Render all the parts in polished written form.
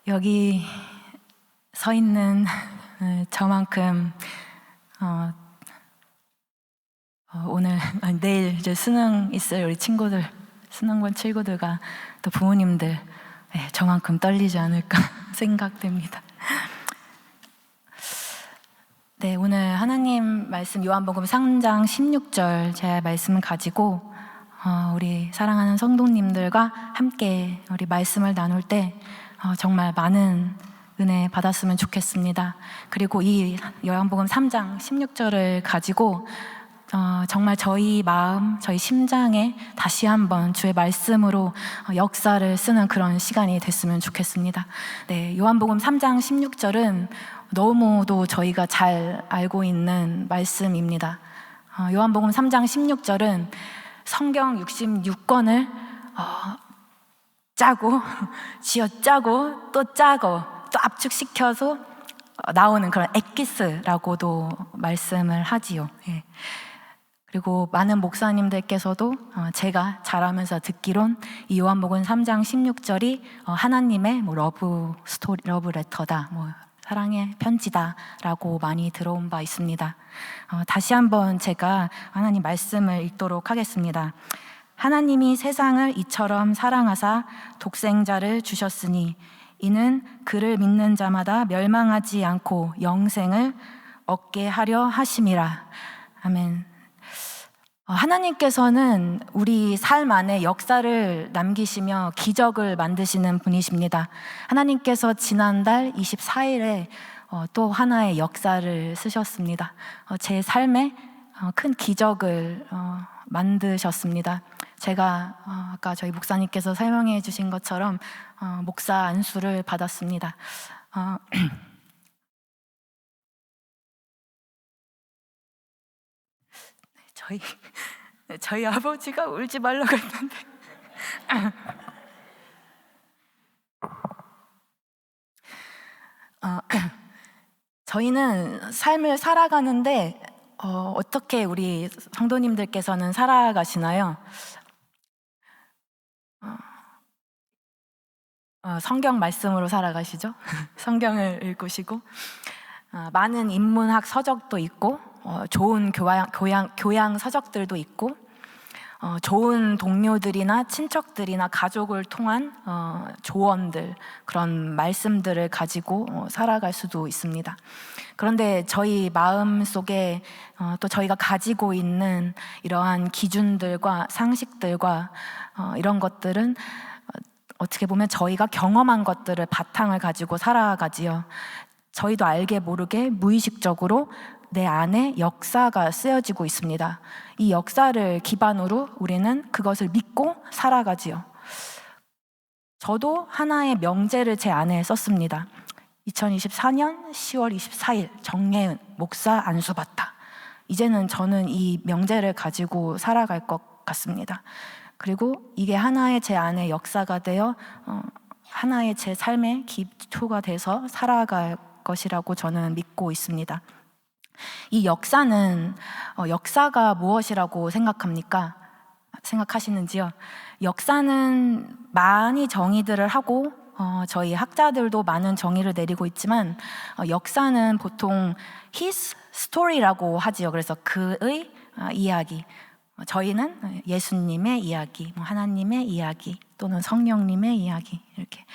여기 서 있는 저만큼 오늘 내일 이제 수능 있을 우리 친구들, 수능반 친구들과 또 부모님들 저만큼 떨리지 않을까 생각됩니다. 네, 오늘 하나님 말씀 요한복음 3장 16절 제 말씀을 가지고 우리 사랑하는 성도님들과 함께 우리 말씀을 나눌 때 정말 많은 은혜 받았으면 좋겠습니다. 그리고 이 요한복음 3장 16절을 가지고 정말 저희 마음, 저희 심장에 다시 한번 주의 말씀으로 역사를 쓰는 그런 시간이 됐으면 좋겠습니다. 네, 요한복음 3장 16절은 너무도 저희가 잘 알고 있는 말씀입니다. 요한복음 3장 16절은 성경 66권을 짜고 쥐어짜고 또 짜고 또 압축시켜서 나오는 그런 엑기스라고도 말씀을 하지요. 예. 그리고 많은 목사님들께서도 제가 자라면서 듣기론 이 요한복음 3장 16절이 하나님의 러브 스토리, 러브 레터다, 사랑의 편지다라고 많이 들어온 바 있습니다. 다시 한번 제가 하나님 말씀을 읽도록 하겠습니다. 하나님이 세상을 이처럼 사랑하사 독생자를 주셨으니 이는 그를 믿는 자마다 멸망하지 않고 영생을 얻게 하려 하심이라. 아멘. 하나님께서는 우리 삶 안에 역사를 남기시며 기적을 만드시는 분이십니다. 하나님께서 지난달 24일에 또 하나의 역사를 쓰셨습니다. 제 삶에 큰 기적을 만드셨습니다. 제가 아까 저희 목사님께서 설명해 주신 것처럼 목사 안수를 받았습니다. 저희 아버지가 울지 말라고 했는데 저희는 삶을 살아가는데 어떻게 우리 성도님들께서는 살아가시나요? 성경 말씀으로 살아가시죠? 성경을 읽으시고 많은 인문학 서적도 있고 좋은 교양 서적들도 있고 좋은 동료들이나 친척들이나 가족을 통한 조언들, 그런 말씀들을 가지고 살아갈 수도 있습니다. 그런데 저희 마음 속에 또 저희가 가지고 있는 이러한 기준들과 상식들과 이런 것들은 어떻게 보면 저희가 경험한 것들을 바탕을 가지고 살아가지요. 저희도 알게 모르게 무의식적으로 내 안에 역사가 쓰여지고 있습니다. 이 역사를 기반으로 우리는 그것을 믿고 살아가지요. 저도 하나의 명제를 제 안에 썼습니다. 2024년 10월 24일 정예은 목사 안수받다. 이제는 저는 이 명제를 가지고 살아갈 것 같습니다. 그리고 이게 하나의 제 안에 역사가 되어 하나의 제 삶의 기초가 돼서 살아갈 것이라고 저는 믿고 있습니다. 이 역사는 역사가 무엇이라고 생각하시는지요? 역사는 많이 정의들을 하고 저희 학자들도 많은 정의를 내리고 있지만 역사는 보통 his story라고 하지요. 그래서 그의 이야기, 저희는 예수님의 이야기, 하나님의 이야기 또는 성령님의 이야기, 이렇게.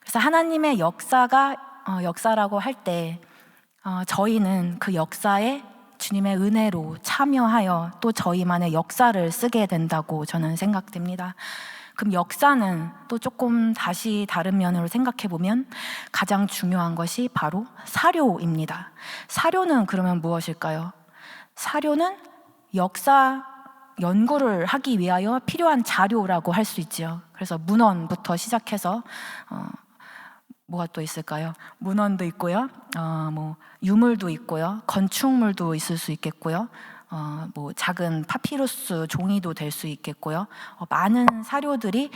그래서 하나님의 역사라고 할 때 저희는 그 역사에 주님의 은혜로 참여하여 또 저희만의 역사를 쓰게 된다고 저는 생각됩니다. 그럼 역사는 또 조금 다시 다른 면으로 생각해 보면 가장 중요한 것이 바로 사료입니다. 사료는 그러면 무엇일까요? 사료는 역사 연구를 하기 위하여 필요한 자료라고 할 수 있지요. 그래서 문헌부터 시작해서 뭐가 또 있을까요? 문헌도 있고요, 유물도 있고요, 건축물도 있을 수 있겠고요, 작은 파피루스 종이도 될 수 있겠고요. 많은 사료들이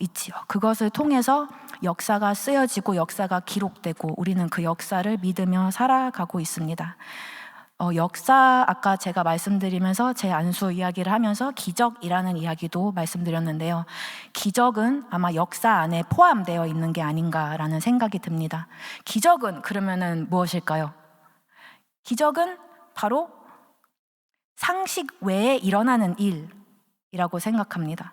있지요. 그것을 통해서 역사가 쓰여지고 역사가 기록되고 우리는 그 역사를 믿으며 살아가고 있습니다. 역사 아까 제가 말씀드리면서 제 안수 이야기를 하면서 기적이라는 이야기도 말씀드렸는데요. 기적은 아마 역사 안에 포함되어 있는 게 아닌가라는 생각이 듭니다. 기적은 그러면은 무엇일까요? 기적은 바로 상식 외에 일어나는 일이라고 생각합니다.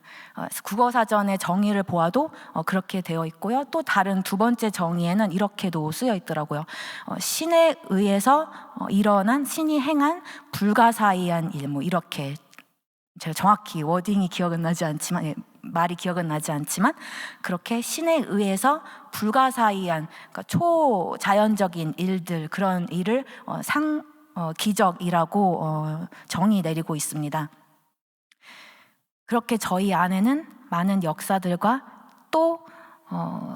국어사전의 정의를 보아도 그렇게 되어 있고요. 또 다른 두 번째 정의에는 이렇게도 쓰여 있더라고요. 신에 의해서 일어난, 신이 행한 불가사의한 일, 뭐 이렇게, 제가 정확히 워딩이 기억은 나지 않지만, 말이 기억은 나지 않지만 그렇게 신에 의해서 불가사의한, 그러니까 초자연적인 일들, 그런 일을 기적이라고 정의 내리고 있습니다. 그렇게 저희 안에는 많은 역사들과 또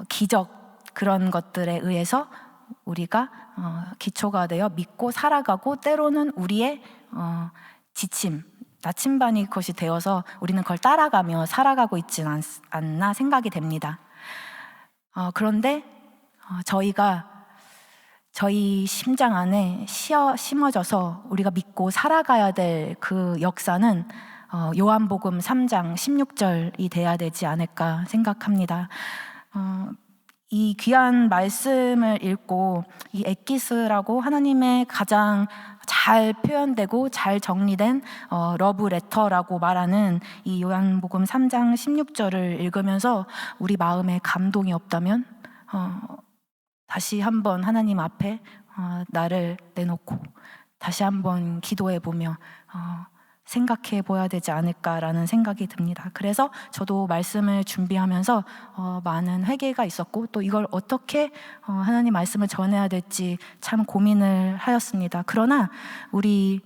기적, 그런 것들에 의해서 우리가 기초가 되어 믿고 살아가고, 때로는 우리의 지침, 나침반이 그것이 되어서 우리는 그걸 따라가며 살아가고 있지는 않나 생각이 됩니다. 그런데 저희가 저희 심장 안에 심어져서 우리가 믿고 살아가야 될 그 역사는 요한복음 3장 16절이 돼야 되지 않을까 생각합니다. 이 귀한 말씀을 읽고 이 엑기스라고 하나님의 가장 잘 표현되고 잘 정리된 러브 레터라고 말하는 이 요한복음 3장 16절을 읽으면서 우리 마음에 감동이 없다면 다시 한번 하나님 앞에 나를 내놓고 다시 한번 기도해 보며 생각해 보아야 되지 않을까라는 생각이 듭니다. 그래서 저도 말씀을 준비하면서 많은 회개가 있었고, 또 이걸 어떻게 하나님 말씀을 전해야 될지 참 고민을 하였습니다. 그러나 우리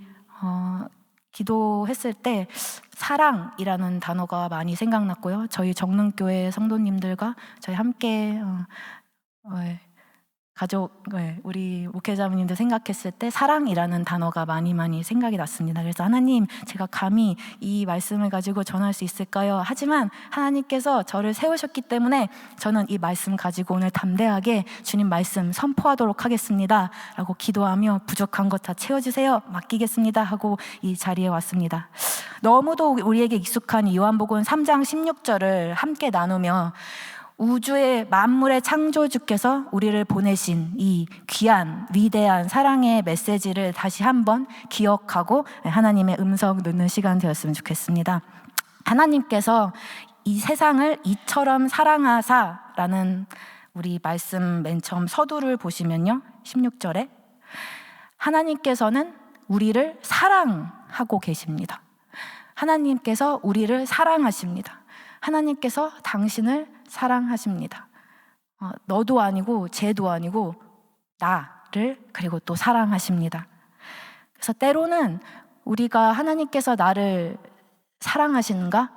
기도했을 때 사랑이라는 단어가 많이 생각났고요. 저희 정릉교회 성도님들과 저희 함께 가족, 우리 목회자분님들 생각했을 때 사랑이라는 단어가 많이 생각이 났습니다. 그래서 하나님, 제가 감히 이 말씀을 가지고 전할 수 있을까요? 하지만 하나님께서 저를 세우셨기 때문에 저는 이 말씀 가지고 오늘 담대하게 주님 말씀 선포하도록 하겠습니다 라고 기도하며, 부족한 것 다 채워주세요, 맡기겠습니다 하고 이 자리에 왔습니다. 너무도 우리에게 익숙한 이 요한복음 3장 16절을 함께 나누며 우주의 만물의 창조주께서 우리를 보내신 이 귀한 위대한 사랑의 메시지를 다시 한번 기억하고 하나님의 음성 듣는 시간 되었으면 좋겠습니다. 하나님께서 이 세상을 이처럼 사랑하사라는 우리 말씀 맨 처음 서두를 보시면요, 16절에 하나님께서는 우리를 사랑하고 계십니다. 하나님께서 우리를 사랑하십니다. 하나님께서 당신을 사랑하십니다. 너도 아니고 쟤도 아니고 나를, 그리고 또 사랑하십니다. 그래서 때로는 우리가 하나님께서 나를 사랑하시는가?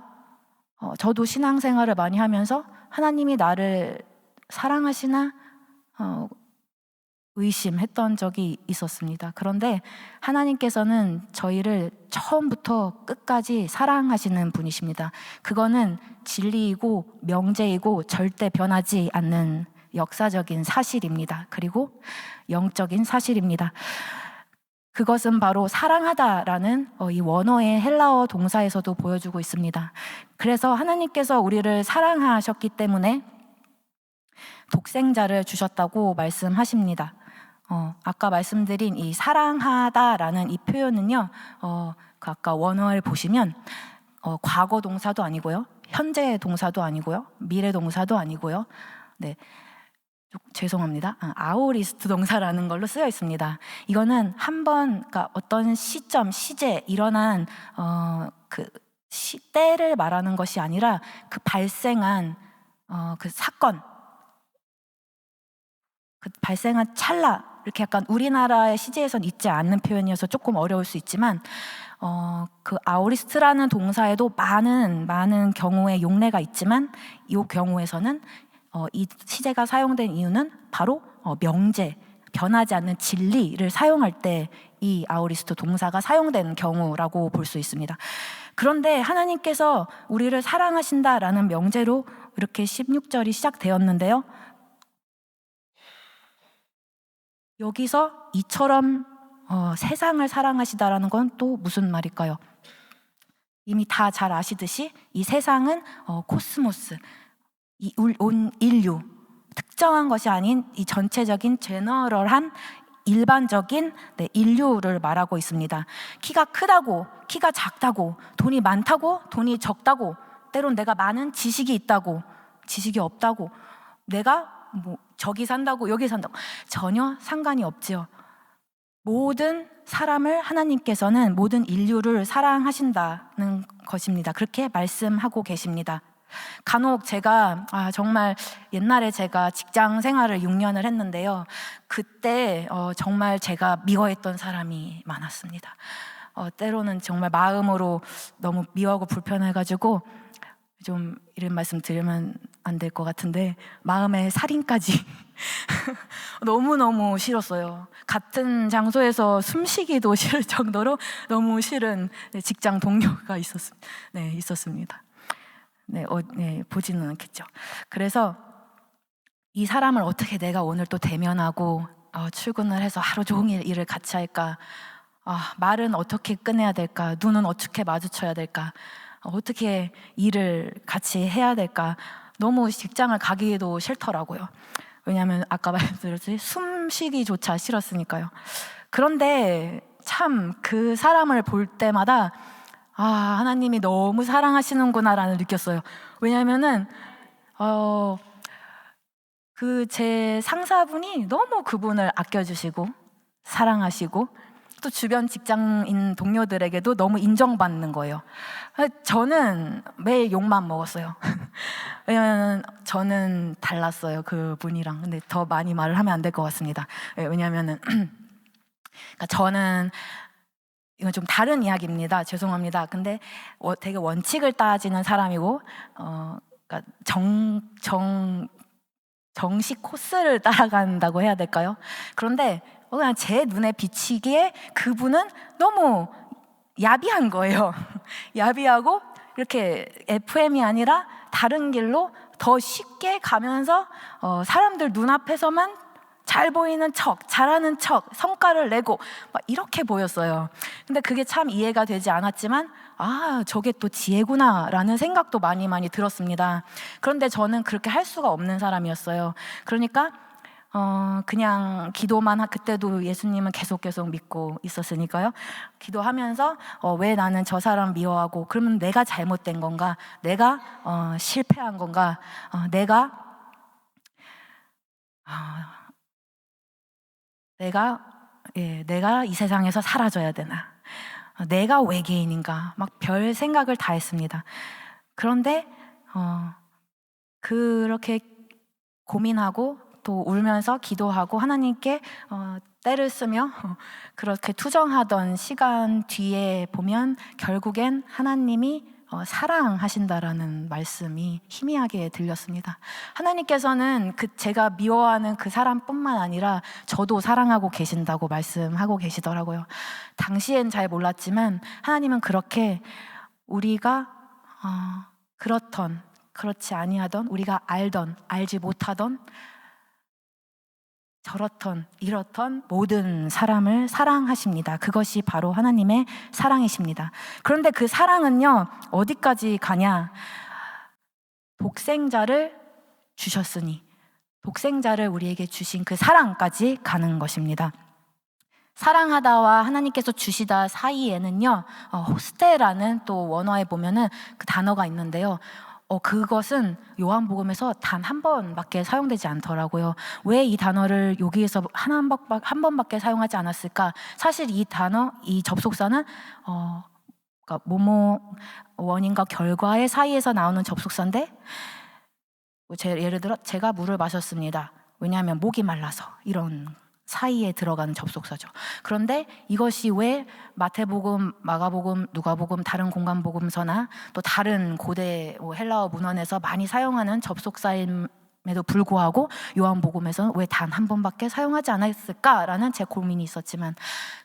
저도 신앙생활을 많이 하면서 하나님이 나를 사랑하시나 의심했던 적이 있었습니다. 그런데 하나님께서는 저희를 처음부터 끝까지 사랑하시는 분이십니다. 그거는 진리이고 명제이고 절대 변하지 않는 역사적인 사실입니다. 그리고 영적인 사실입니다. 그것은 바로 사랑하다라는 이 원어의 헬라어 동사에서도 보여주고 있습니다. 그래서 하나님께서 우리를 사랑하셨기 때문에 독생자를 주셨다고 말씀하십니다. 아까 말씀드린 이 사랑하다라는 이 표현은요, 그 아까 원어를 보시면 과거 동사도 아니고요, 현재 동사도 아니고요, 미래 동사도 아니고요, 죄송합니다. 아오리스트 동사라는 걸로 쓰여 있습니다. 이거는 한번, 그러니까 어떤 시점, 시제, 일어난 그 때를 말하는 것이 아니라 그 발생한 그 사건, 그 발생한 찰나, 이렇게 약간 우리나라의 시제에선 있지 않는 표현이어서 조금 어려울 수 있지만 그 아오리스트라는 동사에도 많은 경우의 용례가 있지만 이 경우에서는 이 시제가 사용된 이유는 바로 명제, 변하지 않는 진리를 사용할 때 이 아오리스트 동사가 사용된 경우라고 볼 수 있습니다. 그런데 하나님께서 우리를 사랑하신다라는 명제로 이렇게 16절이 시작되었는데요, 여기서 이처럼 세상을 사랑하시다라는 건 또 무슨 말일까요? 이미 다 잘 아시듯이 이 세상은 코스모스, 온 인류, 특정한 것이 아닌 이 전체적인 제너럴한 일반적인 인류를 말하고 있습니다. 키가 크다고, 키가 작다고, 돈이 많다고, 돈이 적다고, 때론 내가 많은 지식이 있다고, 지식이 없다고, 내가 저기 산다고, 여기 산다고 전혀 상관이 없지요. 모든 사람을 하나님께서는 모든 인류를 사랑하신다는 것입니다. 그렇게 말씀하고 계십니다. 간혹 제가 정말 옛날에 제가 직장 생활을 6년을 했는데요. 그때 정말 제가 미워했던 사람이 많았습니다. 때로는 정말 마음으로 너무 미워하고 불편해가지고 좀 이런 말씀 드리면 안 될 것 같은데 마음의 살인까지 너무너무 싫었어요. 같은 장소에서 숨쉬기도 싫을 정도로 너무 싫은 직장 동료가 있었습니다. 보지는 않겠죠. 그래서 이 사람을 어떻게 내가 오늘 또 대면하고 출근을 해서 하루 종일 일을 같이 할까? 말은 어떻게 꺼내야 될까? 눈은 어떻게 마주쳐야 될까? 어떻게 일을 같이 해야 될까? 너무 직장을 가기도 싫더라고요. 왜냐하면 아까 말씀드렸듯이 숨쉬기조차 싫었으니까요. 그런데 참 그 사람을 볼 때마다 하나님이 너무 사랑하시는구나라는 느꼈어요. 왜냐하면은 그 제 상사분이 너무 그분을 아껴주시고 사랑하시고 또 주변 직장인 동료들에게도 너무 인정받는 거예요. 저는 매일 욕만 먹었어요. 왜냐면 저는 달랐어요, 그분이랑. 근데 더 많이 말을 하면 안 될 것 같습니다. 왜냐면은 그러니까 저는 이건 좀 다른 이야기입니다. 죄송합니다. 근데 되게 원칙을 따지는 사람이고 그러니까 정식 코스를 따라간다고 해야 될까요? 그런데 그냥 제 눈에 비치기에 그분은 너무 야비한 거예요. 야비하고 이렇게 FM이 아니라 다른 길로 더 쉽게 가면서 사람들 눈앞에서만 잘 보이는 척, 잘하는 척, 성과를 내고 막 이렇게 보였어요. 근데 그게 참 이해가 되지 않았지만 저게 또 지혜구나 라는 생각도 많이 들었습니다. 그런데 저는 그렇게 할 수가 없는 사람이었어요. 그러니까 그냥 기도만 그때도 예수님은 계속 믿고 있었으니까요. 기도하면서 왜 나는 저 사람 미워하고, 그러면 내가 잘못된 건가? 내가 실패한 건가? 내가 이 세상에서 사라져야 되나? 내가 외계인인가? 막 별 생각을 다 했습니다. 그런데 그렇게 고민하고 또 울면서 기도하고 하나님께 때를 쓰며 그렇게 투정하던 시간 뒤에 보면 결국엔 하나님이 사랑하신다라는 말씀이 희미하게 들렸습니다. 하나님께서는 제가 미워하는 그 사람뿐만 아니라 저도 사랑하고 계신다고 말씀하고 계시더라고요. 당시엔 잘 몰랐지만 하나님은 그렇게 우리가 그렇던 그렇지 아니하던, 우리가 알던 알지 못하던 저렇던 이렇던 모든 사람을 사랑하십니다. 그것이 바로 하나님의 사랑이십니다. 그런데 그 사랑은요, 어디까지 가냐? 독생자를 주셨으니, 독생자를 우리에게 주신 그 사랑까지 가는 것입니다. 사랑하다와 하나님께서 주시다 사이에는요, 호스테라는 또 원어에 보면은 그 단어가 있는데요. 그것은 요한복음에서 단 한 번밖에 사용되지 않더라고요. 왜 이 단어를 여기에서 한 번밖에 사용하지 않았을까? 사실 이 단어, 이 접속사는 그러니까 뭐뭐 원인과 결과의 사이에서 나오는 접속사인데, 예를 들어 제가 물을 마셨습니다. 왜냐하면 목이 말라서, 이런 사이에 들어가는 접속사죠. 그런데 이것이 왜 마태복음, 마가복음, 누가복음, 다른 공간복음서나 또 다른 고대 헬라어 문헌에서 많이 사용하는 접속사임에도 불구하고 요한복음에서는 왜 단 한 번밖에 사용하지 않았을까라는 제 고민이 있었지만,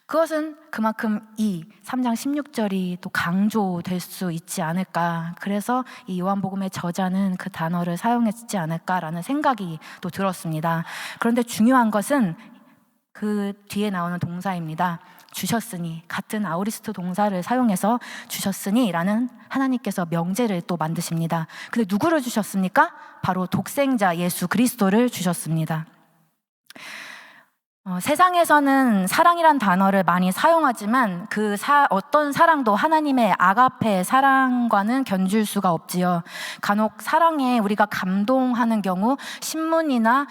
그것은 그만큼 이 3장 16절이 또 강조될 수 있지 않을까. 그래서 이 요한복음의 저자는 그 단어를 사용했지 않을까라는 생각이 또 들었습니다. 그런데 중요한 것은 그 뒤에 나오는 동사입니다. 주셨으니, 같은 아우리스트 동사를 사용해서 주셨으니 라는 하나님께서 명제를 또 만드십니다. 근데 누구를 주셨습니까? 바로 독생자 예수 그리스도를 주셨습니다. 세상에서는 사랑이란 단어를 많이 사용하지만 어떤 사랑도 하나님의 아가페 사랑과는 견줄 수가 없지요. 간혹 사랑에 우리가 감동하는 경우 신문이나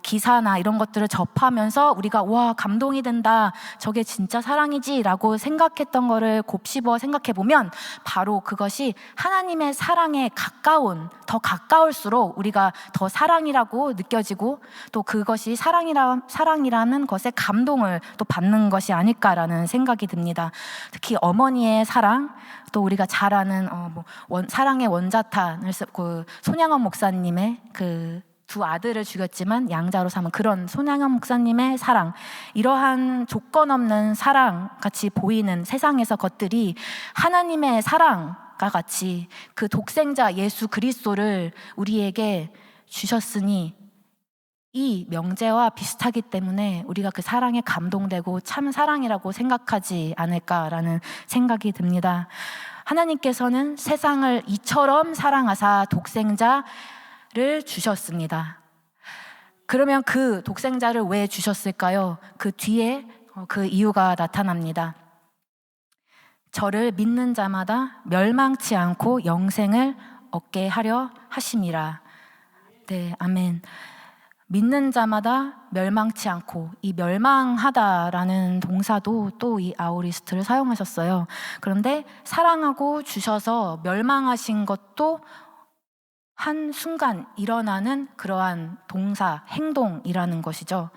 기사나 이런 것들을 접하면서 우리가 와, 감동이 된다, 저게 진짜 사랑이지 라고 생각했던 거를 곱씹어 생각해 보면 바로 그것이 하나님의 사랑에 더 가까울수록 우리가 더 사랑이라고 느껴지고, 또 그것이 사랑이라는 것에 감동을 또 받는 것이 아닐까라는 생각이 듭니다. 특히 어머니의 사랑, 또 우리가 잘 아는 사랑의 원자탄을 그 손양원 목사님의 그 두 아들을 죽였지만 양자로 삼은 그런 손양원 목사님의 사랑, 이러한 조건 없는 사랑 같이 보이는 세상에서 것들이 하나님의 사랑과 같이 그 독생자 예수 그리스도를 우리에게 주셨으니 이 명제와 비슷하기 때문에 우리가 그 사랑에 감동되고 참 사랑이라고 생각하지 않을까라는 생각이 듭니다. 하나님께서는 세상을 이처럼 사랑하사 독생자를 주셨습니다. 그러면 그 독생자를 왜 주셨을까요? 그 뒤에 그 이유가 나타납니다. 저를 믿는 자마다 멸망치 않고 영생을 얻게 하려 하심이라. 네, 아멘. 믿는 자마다 멸망치 않고, 이 멸망하다라는 동사도 또 이 아우리스트를 사용하셨어요. 그런데 사랑하고 주셔서 멸망하신 것도 한순간 일어나는 그러한 동사, 행동이라는 것이죠.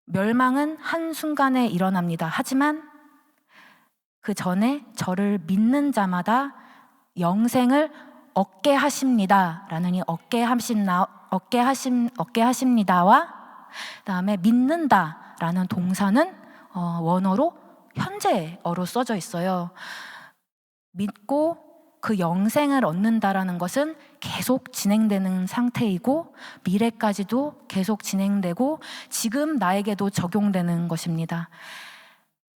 멸망은 한순간에 일어납니다. 하지만 그 전에 저를 믿는 자마다 영생을 얻게 하십니다 라는 이 얻게 하십니다와 그다음에 믿는다 라는 동사는 원어로 현재어로 써져 있어요. 믿고 그 영생을 얻는다라는 것은 계속 진행되는 상태이고 미래까지도 계속 진행되고 지금 나에게도 적용되는 것입니다.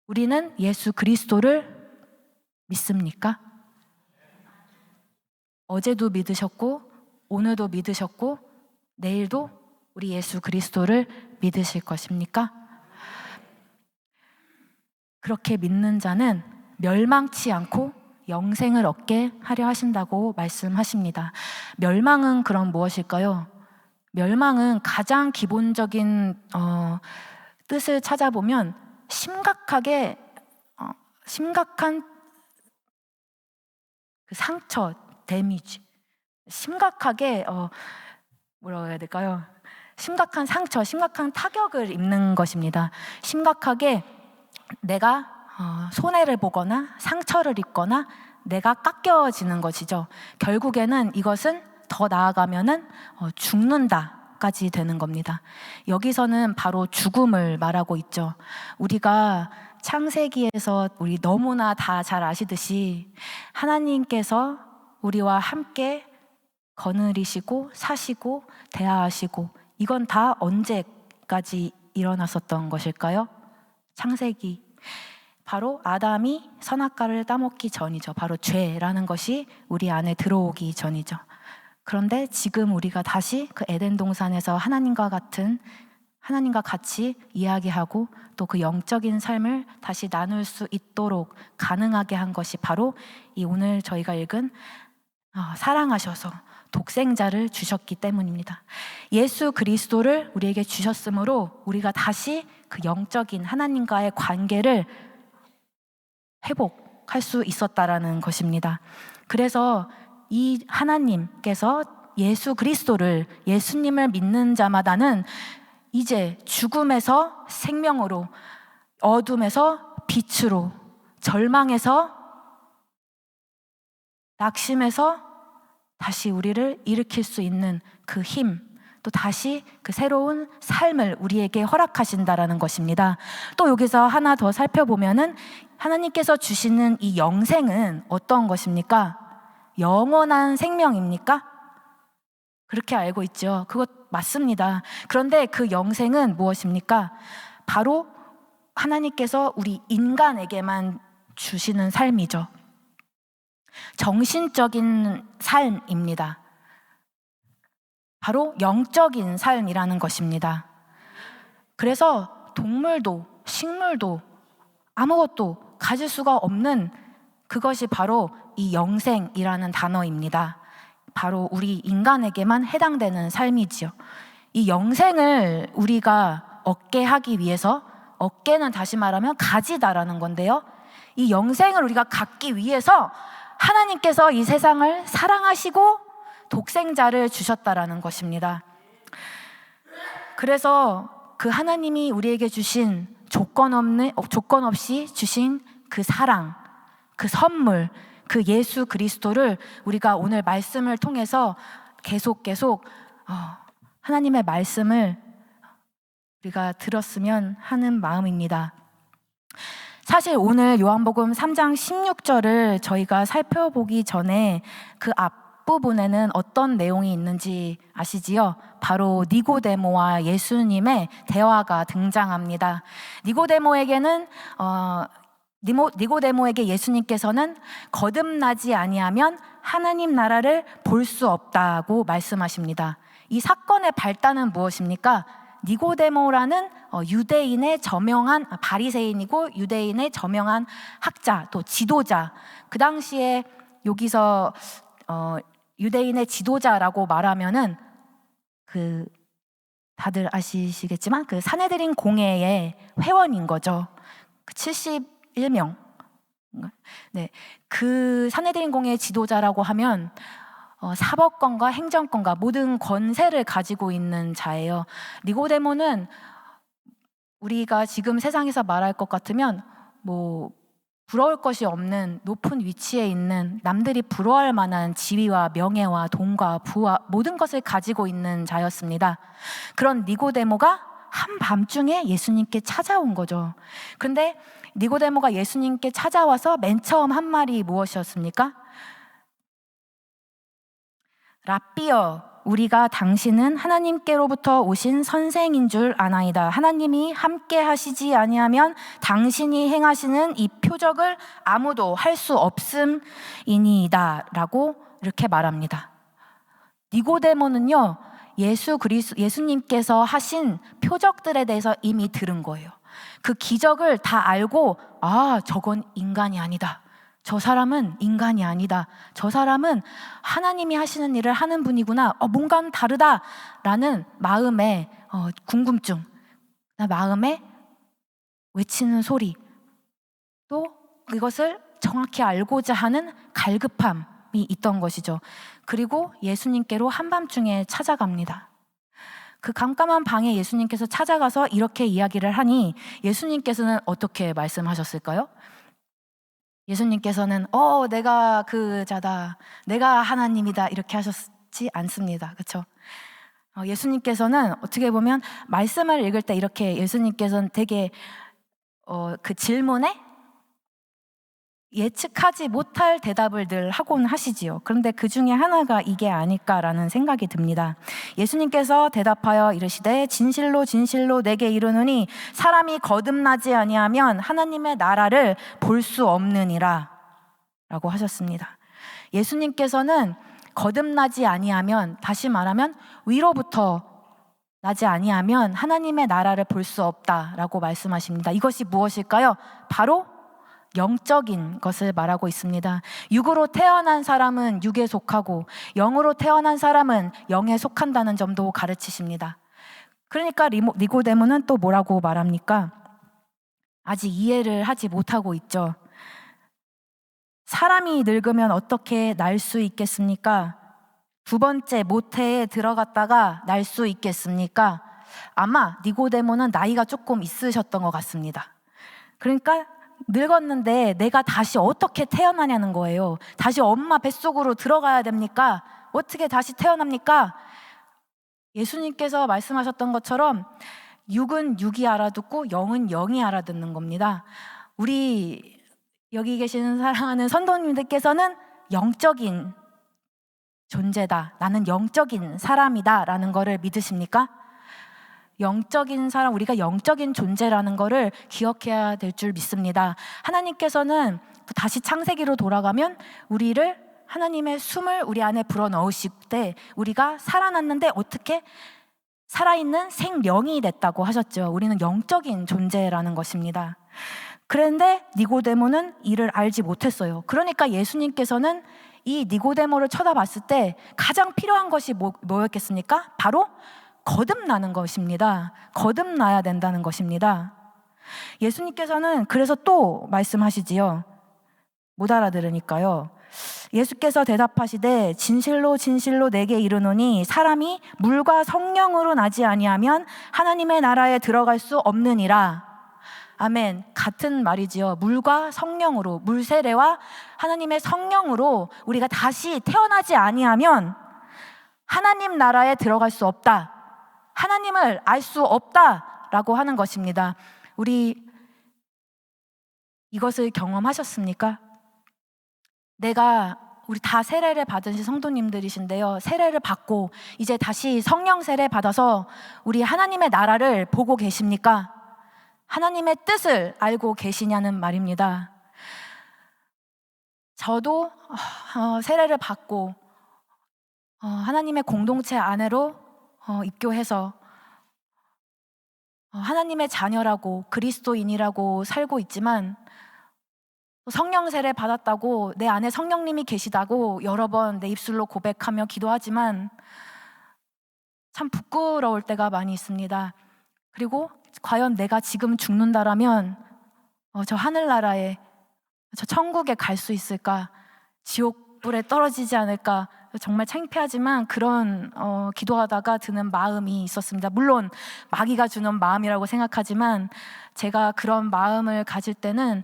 우리는 예수 그리스도를 믿습니까? 어제도 믿으셨고 오늘도 믿으셨고 내일도 우리 예수 그리스도를 믿으실 것입니까? 그렇게 믿는 자는 멸망치 않고 영생을 얻게 하려 하신다고 말씀하십니다. 멸망은 그럼 무엇일까요? 멸망은 가장 기본적인 뜻을 찾아보면 심각한 그 상처, 데미지, 심각하게 뭐라고 해야 될까요? 심각한 상처, 심각한 타격을 입는 것입니다. 심각하게 내가 손해를 보거나 상처를 입거나 내가 깎여지는 것이죠. 결국에는 이것은 더 나아가면은 죽는다까지 되는 겁니다. 여기서는 바로 죽음을 말하고 있죠. 우리가 창세기에서 우리 너무나 다 잘 아시듯이 하나님께서 우리와 함께 거느리시고 사시고 대하시고, 이건 다 언제까지 일어났었던 것일까요? 창세기, 바로 아담이 선악과를 따먹기 전이죠. 바로 죄라는 것이 우리 안에 들어오기 전이죠. 그런데 지금 우리가 다시 그 에덴 동산에서 하나님과 같이 이야기하고 또 그 영적인 삶을 다시 나눌 수 있도록 가능하게 한 것이 바로 이 오늘 저희가 읽은 사랑하셔서 독생자를 주셨기 때문입니다. 예수 그리스도를 우리에게 주셨으므로 우리가 다시 그 영적인 하나님과의 관계를 회복할 수 있었다라는 것입니다. 그래서 이 하나님께서 예수 그리스도를, 예수님을 믿는 자마다는 이제 죽음에서 생명으로, 어둠에서 빛으로, 절망에서, 낙심에서 다시 우리를 일으킬 수 있는 그 힘, 또 다시 그 새로운 삶을 우리에게 허락하신다라는 것입니다. 또 여기서 하나 더 살펴보면은 하나님께서 주시는 이 영생은 어떤 것입니까? 영원한 생명입니까? 그렇게 알고 있죠. 그것 맞습니다. 그런데 그 영생은 무엇입니까? 바로 하나님께서 우리 인간에게만 주시는 삶이죠. 정신적인 삶입니다. 바로 영적인 삶이라는 것입니다. 그래서 동물도 식물도 아무것도 가질 수가 없는 그것이 바로 이 영생이라는 단어입니다. 바로 우리 인간에게만 해당되는 삶이지요. 이 영생을 우리가 얻게 하기 위해서, 얻게는 다시 말하면 가지다라는 건데요, 이 영생을 우리가 갖기 위해서 하나님께서 이 세상을 사랑하시고 독생자를 주셨다라는 것입니다. 그래서 그 하나님이 우리에게 주신 조건 없이 주신 그 사랑, 그 선물, 그 예수 그리스도를 우리가 오늘 말씀을 통해서 계속 하나님의 말씀을 우리가 들었으면 하는 마음입니다. 사실 오늘 요한복음 3장 16절을 저희가 살펴보기 전에 그 앞부분에는 어떤 내용이 있는지 아시지요? 바로 니고데모와 예수님의 대화가 등장합니다. 니고데모에게 예수님께서는 거듭나지 아니하면 하나님 나라를 볼 수 없다고 말씀하십니다. 이 사건의 발단은 무엇입니까? 니고데모라는 유대인의 저명한 바리새인이고 유대인의 저명한 학자, 또 지도자. 그 당시에 여기서 유대인의 지도자라고 말하면은 다들 아시겠지만 그 사내들인 공회의 회원인 거죠. 71명. 네, 그 사내들인 공회의 지도자라고 하면 사법권과 행정권과 모든 권세를 가지고 있는 자예요. 니고데모는 우리가 지금 세상에서 말할 것 같으면 부러울 것이 없는 높은 위치에 있는, 남들이 부러워할 만한 지위와 명예와 돈과 부와 모든 것을 가지고 있는 자였습니다. 그런 니고데모가 한밤중에 예수님께 찾아온 거죠. 그런데 니고데모가 예수님께 찾아와서 맨 처음 한 말이 무엇이었습니까? 랍비여, 우리가 당신은 하나님께로부터 오신 선생인 줄 아나이다. 하나님이 함께 하시지 아니하면 당신이 행하시는 이 표적을 아무도 할 수 없음이니이다 라고 이렇게 말합니다. 니고데모는요, 예수님께서 하신 표적들에 대해서 이미 들은 거예요. 그 기적을 다 알고, 저건 인간이 아니다, 저 사람은 인간이 아니다, 저 사람은 하나님이 하시는 일을 하는 분이구나, 뭔가는 다르다라는 마음의 궁금증, 마음에 외치는 소리, 또 이것을 정확히 알고자 하는 갈급함이 있던 것이죠. 그리고 예수님께로 한밤중에 찾아갑니다. 그 깜깜한 방에 예수님께서 찾아가서 이렇게 이야기를 하니 예수님께서는 어떻게 말씀하셨을까요? 예수님께서는 내가 그 자다, 내가 하나님이다 이렇게 하셨지 않습니다. 그렇죠? 예수님께서는 어떻게 보면 말씀을 읽을 때 이렇게 예수님께서는 되게 그 질문에 예측하지 못할 대답을 늘 하곤 하시지요. 그런데 그 중에 하나가 이게 아닐까라는 생각이 듭니다. 예수님께서 대답하여 이르시되 진실로 진실로 내게 이르노니 사람이 거듭나지 아니하면 하나님의 나라를 볼 수 없느니라 라고 하셨습니다. 예수님께서는 거듭나지 아니하면, 다시 말하면 위로부터 나지 아니하면 하나님의 나라를 볼 수 없다라고 말씀하십니다. 이것이 무엇일까요? 바로 영적인 것을 말하고 있습니다. 육으로 태어난 사람은 육에 속하고 영으로 태어난 사람은 영에 속한다는 점도 가르치십니다. 그러니까 니고데모는 또 뭐라고 말합니까? 아직 이해를 하지 못하고 있죠. 사람이 늙으면 어떻게 날 수 있겠습니까? 두 번째 모태에 들어갔다가 날 수 있겠습니까? 아마 니고데모는 나이가 조금 있으셨던 것 같습니다. 그러니까 늙었는데 내가 다시 어떻게 태어나냐는 거예요. 다시 엄마 뱃속으로 들어가야 됩니까? 어떻게 다시 태어납니까? 예수님께서 말씀하셨던 것처럼 육은 육이 알아듣고 영은 영이 알아듣는 겁니다. 우리 여기 계시는 사랑하는 성도님들께서는 영적인 존재다. 나는 영적인 사람이다. 라는 거를 믿으십니까? 영적인 사람, 우리가 영적인 존재라는 거를 기억해야 될 줄 믿습니다. 하나님께서는 다시 창세기로 돌아가면 우리를 하나님의 숨을 우리 안에 불어넣으실 때 우리가 살아났는데 어떻게 살아있는 생명이 됐다고 하셨죠. 우리는 영적인 존재라는 것입니다. 그런데 니고데모는 이를 알지 못했어요. 그러니까 예수님께서는 이 니고데모를 쳐다봤을 때 가장 필요한 것이 뭐였겠습니까? 바로 거듭나는 것입니다. 거듭나야 된다는 것입니다. 예수님께서는 그래서 또 말씀하시지요. 못 알아들으니까요. 예수께서 대답하시되 진실로 진실로 내게 이르노니 사람이 물과 성령으로 나지 아니하면 하나님의 나라에 들어갈 수 없느니라. 아멘. 같은 말이지요. 물과 성령으로, 물 세례와 하나님의 성령으로 우리가 다시 태어나지 아니하면 하나님 나라에 들어갈 수 없다. 하나님을 알 수 없다라고 하는 것입니다. 우리 이것을 경험하셨습니까? 우리 다 세례를 받으신 성도님들이신데요. 세례를 받고 이제 다시 성령 세례 받아서 우리 하나님의 나라를 보고 계십니까? 하나님의 뜻을 알고 계시냐는 말입니다. 저도 세례를 받고 하나님의 공동체 안으로 입교해서 하나님의 자녀라고 그리스도인이라고 살고 있지만 성령 세례 받았다고 내 안에 성령님이 계시다고 여러 번 내 입술로 고백하며 기도하지만 참 부끄러울 때가 많이 있습니다. 그리고 과연 내가 지금 죽는다라면 저 하늘나라에, 저 천국에 갈 수 있을까? 지옥불에 떨어지지 않을까? 정말 창피하지만 그런 기도하다가 드는 마음이 있었습니다. 물론 마귀가 주는 마음이라고 생각하지만 제가 그런 마음을 가질 때는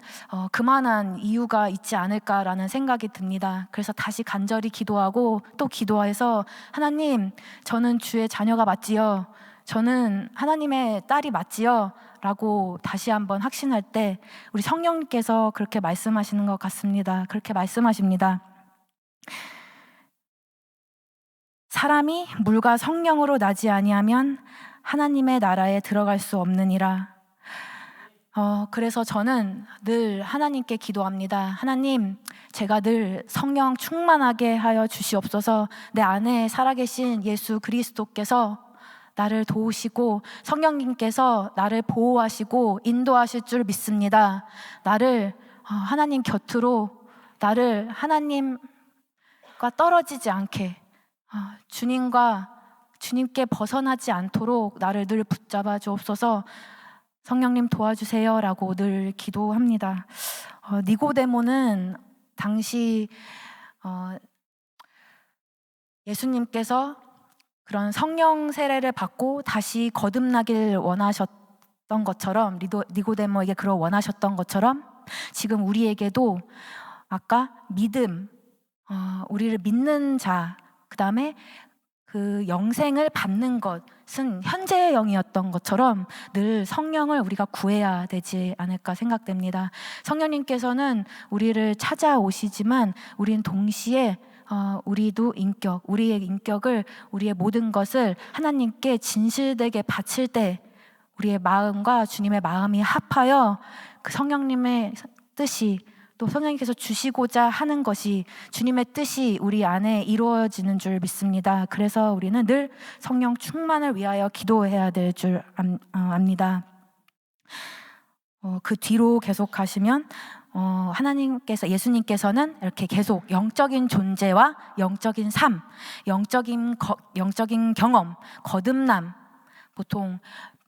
그만한 이유가 있지 않을까라는 생각이 듭니다. 그래서 다시 간절히 기도하고 또 기도해서 하나님, 저는 주의 자녀가 맞지요? 저는 하나님의 딸이 맞지요? 라고 다시 한번 확신할 때 우리 성령님께서 그렇게 말씀하시는 것 같습니다. 그렇게 말씀하십니다. 사람이 물과 성령으로 나지 아니하면 하나님의 나라에 들어갈 수 없느니라. 그래서 저는 늘 하나님께 기도합니다. 하나님, 제가 늘 성령 충만하게 하여 주시옵소서. 내 안에 살아계신 예수 그리스도께서 나를 도우시고 성령님께서 나를 보호하시고 인도하실 줄 믿습니다. 나를 하나님 곁으로, 나를 하나님과 떨어지지 않게, 주님께 벗어나지 않도록 나를 늘 붙잡아 주옵소서. 성령님 도와주세요 라고 늘 기도합니다. 니고데모는 당시 예수님께서 그런 성령 세례를 받고 다시 거듭나길 원하셨던 것처럼, 니고데모에게 그걸 원하셨던 것처럼 지금 우리에게도 아까 믿음, 우리를 믿는 자, 그 다음에 그 영생을 받는 것은 현재의 영이었던 것처럼 늘 성령을 우리가 구해야 되지 않을까 생각됩니다. 성령님께서는 우리를 찾아오시지만 우리는 동시에 우리도 우리의 인격을, 우리의 모든 것을 하나님께 진실되게 바칠 때 우리의 마음과 주님의 마음이 합하여 그 성령님의 뜻이, 또 성령님께서 주시고자 하는 것이, 주님의 뜻이 우리 안에 이루어지는 줄 믿습니다. 그래서 우리는 늘 성령 충만을 위하여 기도해야 될 줄 압니다. 그 뒤로 계속 가시면 예수님께서는 이렇게 계속 영적인 존재와 영적인 삶, 영적인 경험, 거듭남, 보통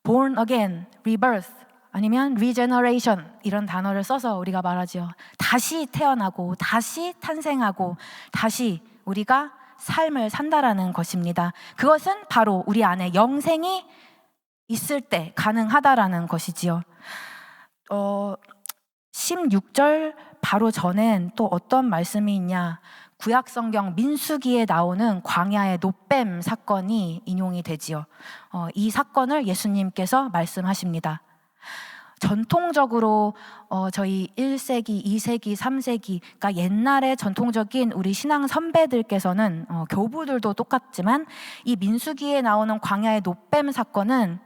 born again, rebirth, 아니면 regeneration 이런 단어를 써서 우리가 말하죠. 다시 태어나고 다시 탄생하고 다시 우리가 삶을 산다라는 것입니다. 그것은 바로 우리 안에 영생이 있을 때 가능하다라는 것이지요. 16절 바로 전엔 또 어떤 말씀이 있냐, 구약성경 민수기에 나오는 광야의 놋뱀 사건이 인용이 되지요. 이 사건을 예수님께서 말씀하십니다. 전통적으로 저희 1세기, 2세기, 3세기, 그러니까 옛날에 전통적인 우리 신앙 선배들께서는 교부들도 똑같지만 이 민수기에 나오는 광야의 노뱀 사건은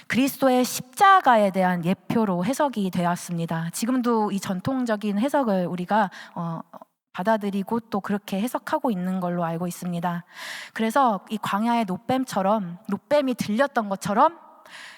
그리스도의 십자가에 대한 예표로 해석이 되었습니다. 지금도 이 전통적인 해석을 우리가 받아들이고 또 그렇게 해석하고 있는 걸로 알고 있습니다. 그래서 이 광야의 노뱀처럼, 노뱀이 들렸던 것처럼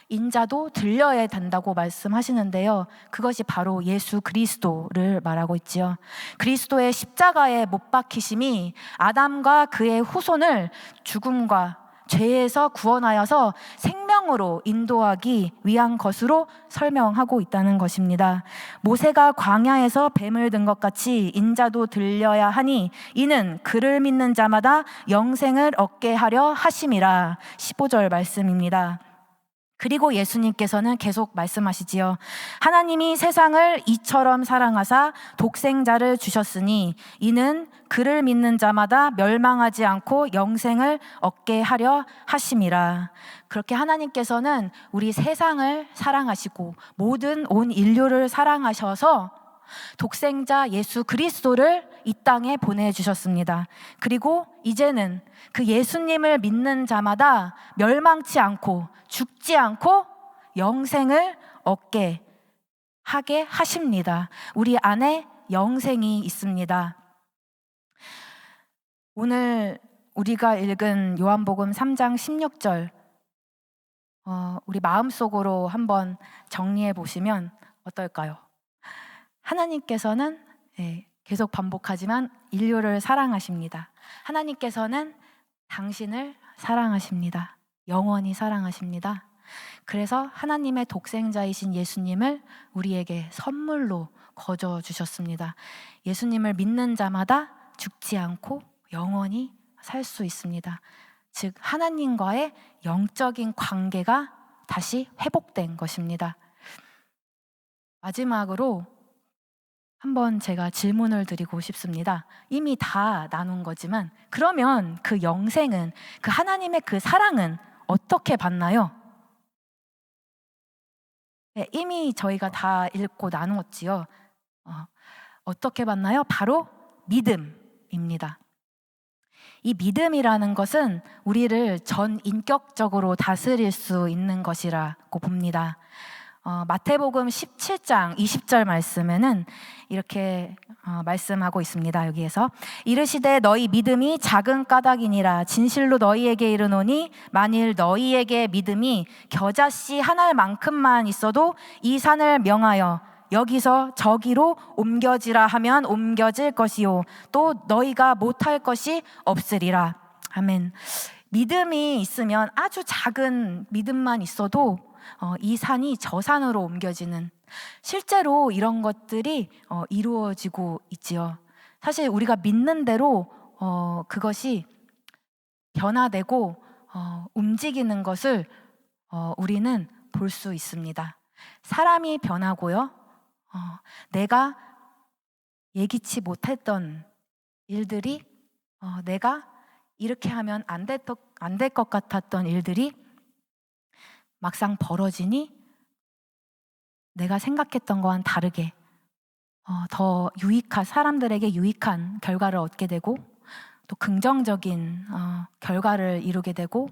인자도 들려야 된다고 말씀하시는데요. 그것이 바로 예수 그리스도를 말하고 있지요. 그리스도의 십자가에 못 박히심이 아담과 그의 후손을 죽음과 죄에서 구원하여서 생명으로 인도하기 위한 것으로 설명하고 있다는 것입니다. 모세가 광야에서 뱀을 든 것 같이 인자도 들려야 하니 이는 그를 믿는 자마다 영생을 얻게 하려 하심이라. 15절 말씀입니다. 그리고 예수님께서는 계속 말씀하시지요. 하나님이 세상을 이처럼 사랑하사 독생자를 주셨으니 이는 그를 믿는 자마다 멸망하지 않고 영생을 얻게 하려 하심이라. 그렇게 하나님께서는 우리 세상을 사랑하시고 모든 온 인류를 사랑하셔서 독생자 예수 그리스도를 이 땅에 보내주셨습니다. 그리고 이제는 그 예수님을 믿는 자마다 멸망치 않고 죽지 않고 영생을 얻게 하게 하십니다. 우리 안에 영생이 있습니다. 오늘 우리가 읽은 요한복음 3장 16절 우리 마음속으로 한번 정리해 보시면 어떨까요? 하나님께서는 계속 반복하지만 인류를 사랑하십니다. 하나님께서는 당신을 사랑하십니다. 영원히 사랑하십니다. 그래서 하나님의 독생자이신 예수님을 우리에게 선물로 거저 주셨습니다. 예수님을 믿는 자마다 죽지 않고 영원히 살 수 있습니다. 즉 하나님과의 영적인 관계가 다시 회복된 것입니다. 마지막으로 한번 제가 질문을 드리고 싶습니다. 이미 다 나눈 거지만 그러면 그 영생은, 그 하나님의 그 사랑은 어떻게 받나요? 네, 이미 저희가 다 읽고 나누었지요. 어떻게 받나요? 바로 믿음입니다. 이 믿음이라는 것은 우리를 전인격적으로 다스릴 수 있는 것이라고 봅니다. 마태복음 17장 20절 말씀에는 이렇게 말씀하고 있습니다. 여기에서 이르시되 너희 믿음이 작은 까닭이니라 진실로 너희에게 이르노니 만일 너희에게 믿음이 겨자씨 한 알만큼만 있어도 이 산을 명하여 여기서 저기로 옮겨지라 하면 옮겨질 것이요 또 너희가 못할 것이 없으리라. 아멘. 믿음이 있으면 아주 작은 믿음만 있어도 이 산이 저 산으로 옮겨지는, 실제로 이런 것들이 이루어지고 있지요. 사실 우리가 믿는 대로 그것이 변화되고 움직이는 것을 우리는 볼 수 있습니다. 사람이 변하고요. 내가 예기치 못했던 일들이 내가 이렇게 하면 안 될 것 같았던 일들이 막상 벌어지니 내가 생각했던 거와는 다르게 더 유익한, 사람들에게 유익한 결과를 얻게 되고 또 긍정적인 결과를 이루게 되고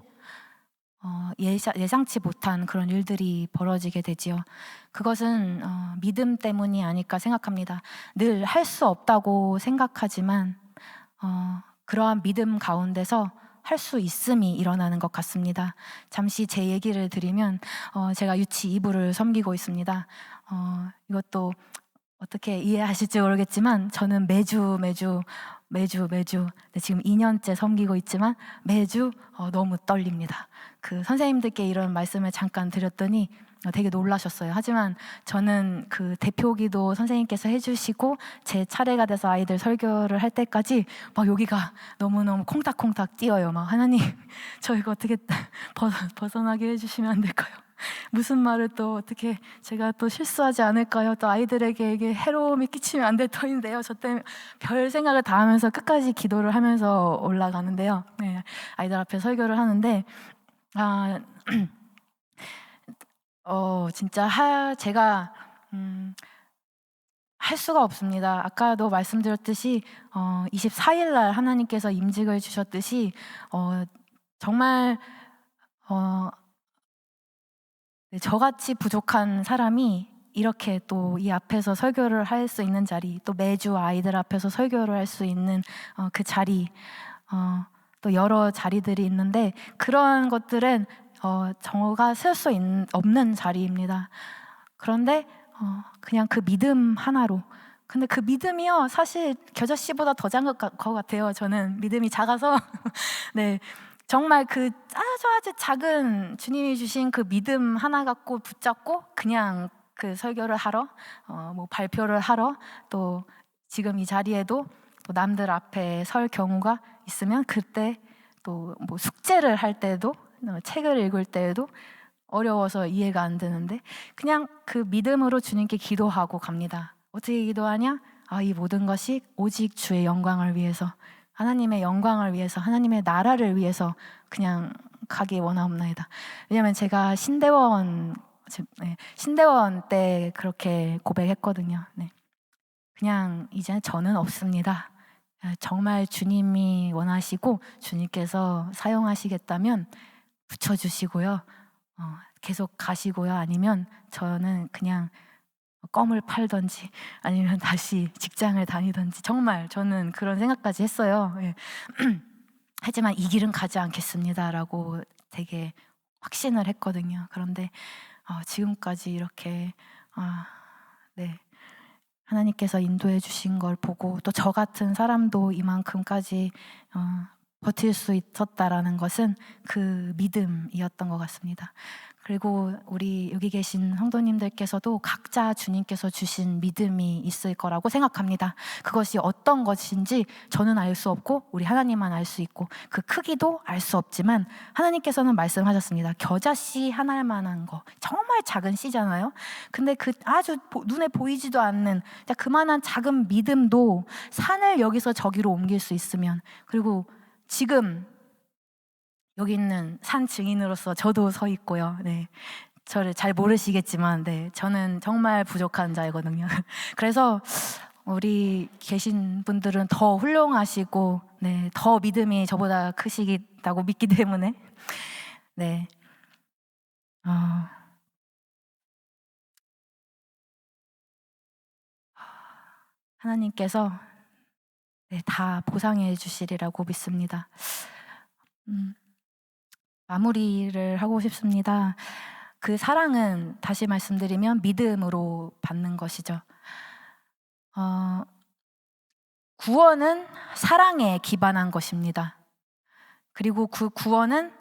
예상치 못한 그런 일들이 벌어지게 되지요. 그것은 믿음 때문이 아닐까 생각합니다. 늘 할 수 없다고 생각하지만 그러한 믿음 가운데서 할 수 있음이 일어나는 것 같습니다. 잠시 제 얘기를 드리면 제가 유치 2부를 섬기고 있습니다. 이것도 어떻게 이해하실지 모르겠지만 저는 매주 지금 2년째 섬기고 있지만 매주 너무 떨립니다. 그 선생님들께 이런 말씀을 잠깐 드렸더니 되게 놀라셨어요. 하지만 저는 그 대표기도 선생님께서 해주시고 제 차례가 돼서 아이들 설교를 할 때까지 막 여기가 너무너무 콩닥콩닥 뛰어요. 막 하나님 저 이거 어떻게 벗어나게 해주시면 안 될까요? 무슨 말을 또 어떻게 제가 또 실수하지 않을까요? 또 아이들에게 이게 해로움이 끼치면 안 될 터인데요. 저 때문에 별 생각을 다 하면서 끝까지 기도를 하면서 올라가는데요. 네, 아이들 앞에 설교를 하는데 진짜 제가 할 수가 없습니다. 아까도 말씀드렸듯이 24일 날 하나님께서 임직을 주셨듯이 정말 네, 저같이 부족한 사람이 이렇게 또 이 앞에서 설교를 할 수 있는 자리, 또 매주 아이들 앞에서 설교를 할 수 있는 그 자리, 또 여러 자리들이 있는데 그런 것들은 저가 쓸 수 없는 자리입니다. 그런데 그냥 그 믿음 하나로, 근데 그 믿음이요 사실 겨자 씨보다 더 작은 것 같아요. 저는 믿음이 작아서 네, 정말 그 아주 작은 주님이 주신 그 믿음 하나 갖고 붙잡고 그냥 그 설교를 하러 뭐 발표를 하러 또 지금 이 자리에도 또 남들 앞에 설 경우가 있으면 그때 또 뭐 숙제를 할 때도 책을 읽을 때에도 어려워서 이해가 안 되는데 그냥 그 믿음으로 주님께 기도하고 갑니다. 어떻게 기도하냐? 이 모든 것이 오직 주의 영광을 위해서, 하나님의 영광을 위해서, 하나님의 나라를 위해서 그냥 가기 원하옵나이다. 왜냐하면 제가 신대원 때 그렇게 고백했거든요. 네. 그냥 이제 저는 없습니다. 정말 주님이 원하시고 주님께서 사용하시겠다면 붙여주시고요. 계속 가시고요. 아니면 저는 그냥 껌을 팔던지 아니면 다시 직장을 다니던지, 정말 저는 그런 생각까지 했어요. 예. 하지만 이 길은 가지 않겠습니다라고 되게 확신을 했거든요. 그런데 지금까지 이렇게 네, 하나님께서 인도해 주신 걸 보고 또 저 같은 사람도 이만큼까지 버틸 수 있었다라는 것은 그 믿음이었던 것 같습니다. 그리고 우리 여기 계신 성도님들께서도 각자 주님께서 주신 믿음이 있을 거라고 생각합니다. 그것이 어떤 것인지 저는 알 수 없고 우리 하나님만 알 수 있고 그 크기도 알 수 없지만 하나님께서는 말씀하셨습니다. 겨자씨 하나만한 거, 정말 작은 씨잖아요. 근데 그 아주 눈에 보이지도 않는 그만한 작은 믿음도 산을 여기서 저기로 옮길 수 있으면, 그리고 지금 여기 있는 산 증인으로서 저도 서 있고요. 네, 저를 잘 모르시겠지만 네, 저는 정말 부족한 자이거든요. 그래서 우리 계신 분들은 더 훌륭하시고 네, 더 믿음이 저보다 크시다고 믿기 때문에 네, 하나님께서 네, 다 보상해 주시리라고 믿습니다. 마무리를 하고 싶습니다. 그 사랑은 다시 말씀드리면 믿음으로 받는 것이죠. 구원은 사랑에 기반한 것입니다. 그리고 그 구원은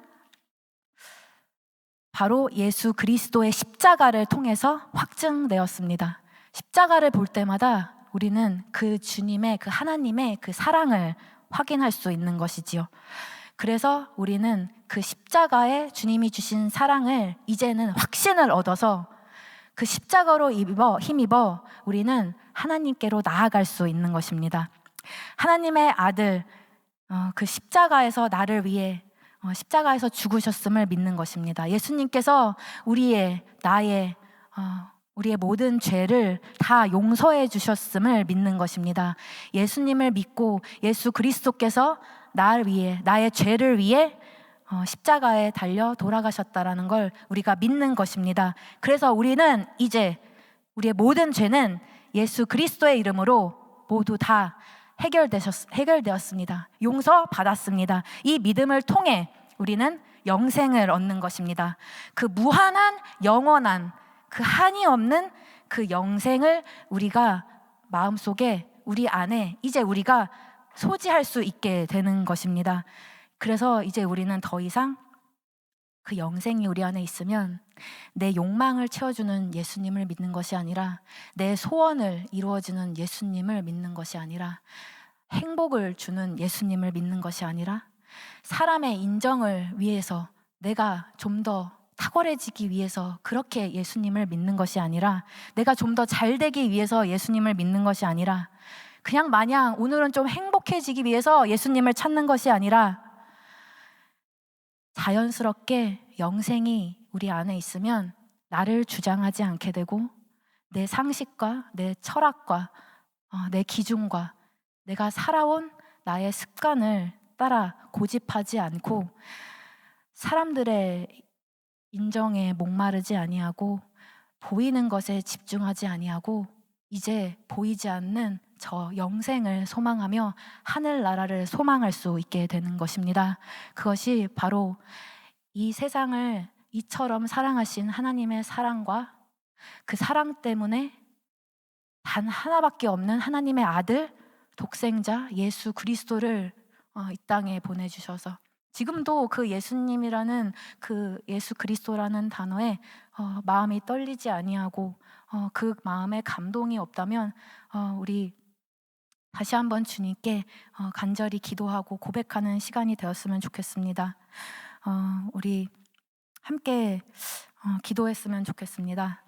바로 예수 그리스도의 십자가를 통해서 확증되었습니다. 십자가를 볼 때마다 우리는 그 주님의, 그 하나님의 그 사랑을 확인할 수 있는 것이지요. 그래서 우리는 그 십자가에 주님이 주신 사랑을 이제는 확신을 얻어서 그 십자가로 힘입어 우리는 하나님께로 나아갈 수 있는 것입니다. 하나님의 아들 그 십자가에서 나를 위해 십자가에서 죽으셨음을 믿는 것입니다. 예수님께서 우리의 모든 죄를 다 용서해 주셨음을 믿는 것입니다. 예수님을 믿고 예수 그리스도께서 나를 위해, 나의 죄를 위해 십자가에 달려 돌아가셨다라는 걸 우리가 믿는 것입니다. 그래서 우리는 이제 우리의 모든 죄는 예수 그리스도의 이름으로 모두 다 해결되었습니다. 용서받았습니다. 이 믿음을 통해 우리는 영생을 얻는 것입니다. 그 무한한 영원한 그 한이 없는 그 영생을 우리가 마음속에 우리 안에 이제 우리가 소지할 수 있게 되는 것입니다. 그래서 이제 우리는 더 이상 그 영생이 우리 안에 있으면 내 욕망을 채워주는 예수님을 믿는 것이 아니라, 내 소원을 이루어주는 예수님을 믿는 것이 아니라, 행복을 주는 예수님을 믿는 것이 아니라, 사람의 인정을 위해서 내가 좀 더 탁월해지기 위해서 그렇게 예수님을 믿는 것이 아니라, 내가 좀 더 잘되기 위해서 예수님을 믿는 것이 아니라, 그냥 마냥 오늘은 좀 행복해지기 위해서 예수님을 찾는 것이 아니라, 자연스럽게 영생이 우리 안에 있으면 나를 주장하지 않게 되고 내 상식과 내 철학과 내 기준과 내가 살아온 나의 습관을 따라 고집하지 않고 사람들의 인정에 목마르지 아니하고 보이는 것에 집중하지 아니하고 이제 보이지 않는 저 영생을 소망하며 하늘나라를 소망할 수 있게 되는 것입니다. 그것이 바로 이 세상을 이처럼 사랑하신 하나님의 사랑과 그 사랑 때문에 단 하나밖에 없는 하나님의 아들 독생자 예수 그리스도를 이 땅에 보내주셔서 지금도 그 예수님이라는 그 예수 그리스도라는 단어에 마음이 떨리지 아니하고 그 마음에 감동이 없다면 우리 다시 한번 주님께 간절히 기도하고 고백하는 시간이 되었으면 좋겠습니다. 우리 함께 기도했으면 좋겠습니다.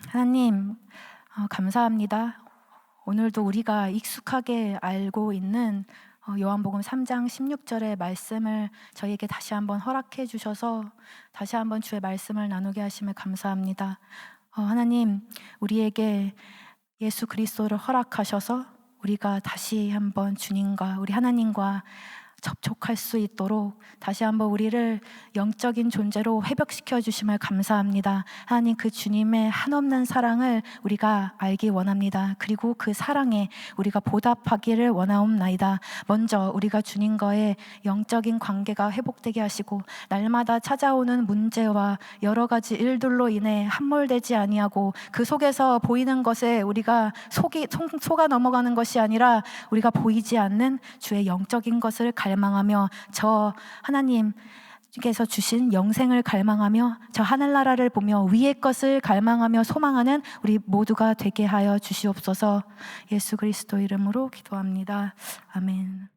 하나님 감사합니다. 오늘도 우리가 익숙하게 알고 있는 요한복음 3장 16절의 말씀을 저희에게 다시 한번 허락해 주셔서 다시 한번 주의 말씀을 나누게 하심에 감사합니다. 하나님 우리에게 예수 그리스도를 허락하셔서 우리가 다시 한번 주님과 우리 하나님과 접촉할 수 있도록 다시 한번 우리를 영적인 존재로 회복시켜 주심을 감사합니다. 하나님 그 주님의 한없는 사랑을 우리가 알기 원합니다. 그리고 그 사랑에 우리가 보답하기를 원하옵나이다. 먼저 우리가 주님과의 영적인 관계가 회복되게 하시고 날마다 찾아오는 문제와 여러 가지 일들로 인해 함몰되지 아니하고 그 속에서 보이는 것에 우리가 속아 넘어가는 것이 아니라 우리가 보이지 않는 주의 영적인 것을 갈망하며 저 하나님께서 주신 영생을 갈망하며 저 하늘나라를 보며 위의 것을 갈망하며 소망하는 우리 모두가 되게 하여 주시옵소서. 예수 그리스도 이름으로 기도합니다. 아멘.